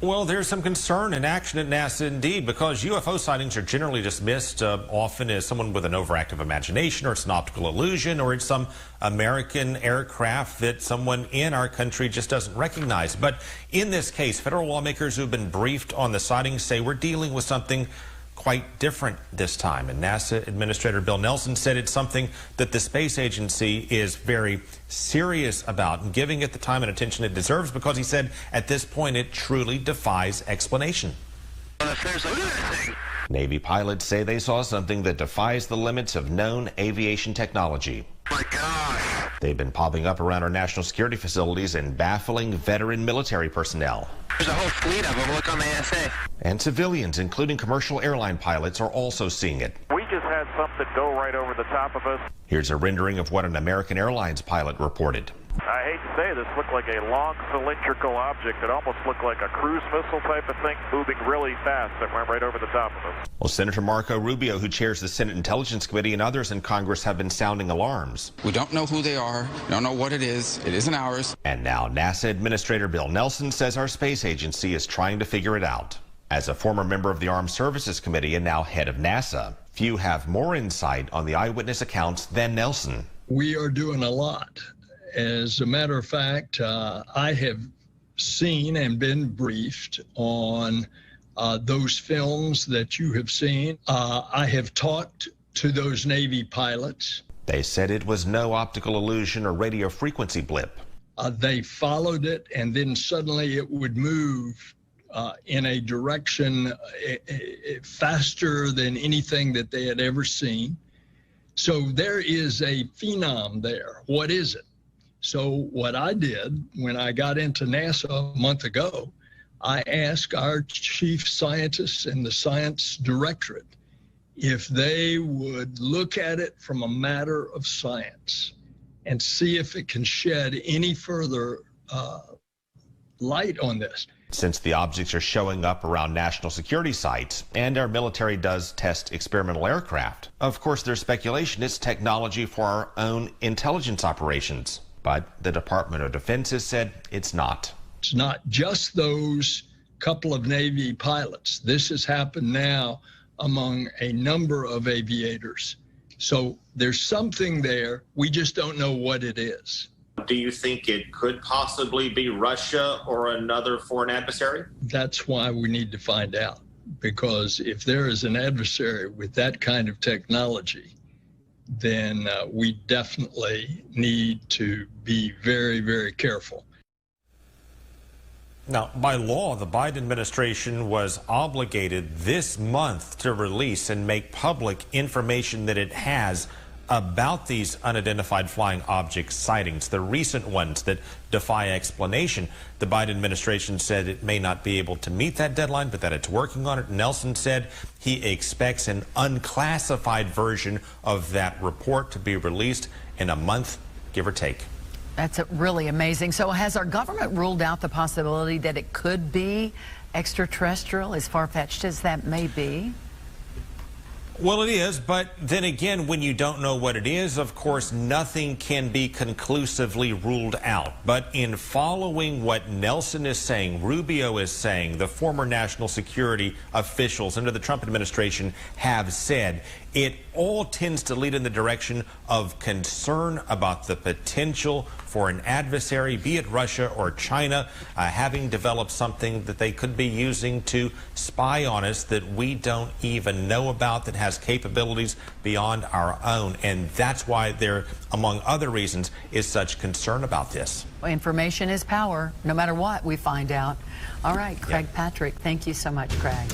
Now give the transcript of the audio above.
Well, there's some concern and action at NASA indeed, because UFO sightings are generally dismissed often as someone with an overactive imagination, or it's an optical illusion, or it's some American aircraft that someone in our country just doesn't recognize. But in this case, federal lawmakers who've been briefed on the sightings say we're dealing with something quite different this time. And NASA Administrator Bill Nelson said it's something that the space agency is very serious about and giving it the time and attention it deserves, because he said at this point it truly defies explanation. Navy pilots say they saw something that defies the limits of known aviation technology. My gosh. They've been popping up around our national security facilities and baffling veteran military personnel. There's a whole fleet of them. Look on the ASA. And civilians, including commercial airline pilots, are also seeing it. We just had something go right over the top of us. Here's a rendering of what an American Airlines pilot reported. I hate to say this looked like a long cylindrical object. It almost looked like a cruise missile type of thing moving really fast that went right over the top of us. Well, Senator Marco Rubio, who chairs the Senate Intelligence Committee, and others in Congress have been sounding alarms. We don't know who they are. We don't know what it is. It isn't ours. And now NASA Administrator Bill Nelson says our space agency is trying to figure it out. As a former member of the Armed Services Committee and now head of NASA, few have more insight on the eyewitness accounts than Nelson. We are doing a lot. As a matter of fact, I have seen and been briefed on those films that you have seen. I have talked to those Navy pilots. They said it was no optical illusion or radio frequency blip. They followed it, and then suddenly it would move in a direction faster than anything that they had ever seen. So there is a phenom there. What is it? So what I did when I got into NASA a month ago, I asked our chief scientists and the science directorate if they would look at it from a matter of science and see if it can shed any further light on this. Since the objects are showing up around national security sites and our military does test experimental aircraft, of course there's speculation it's technology for our own intelligence operations. But the Department of Defense has said it's not. It's not just those couple of Navy pilots. This has happened now among a number of aviators. So there's something there. We just don't know what it is. Do you think it could possibly be Russia or another foreign adversary? That's why we need to find out. Because if there is an adversary with that kind of technology, then we definitely need to be very, very careful. Now, by law, the Biden administration was obligated this month to release and make public information that it has about these unidentified flying object sightings, the recent ones that defy explanation. The Biden administration said it may not be able to meet that deadline, but that it's working on it. Nelson said he expects an unclassified version of that report to be released in a month, give or take. That's really amazing. So has our government ruled out the possibility that it could be extraterrestrial, as far-fetched as that may be? Well, it is, but then again, when you don't know what it is, of course, nothing can be conclusively ruled out. But in following what Nelson is saying, Rubio is saying, the former national security officials under the Trump administration have said, it all tends to lead in the direction of concern about the potential for an adversary, be it Russia or China, having developed something that they could be using to spy on us that we don't even know about, that has capabilities beyond our own. And that's why there, among other reasons, is such concern about this. Well, information is power, no matter what we find out. All right, Craig Yep. Patrick, thank you so much, Craig.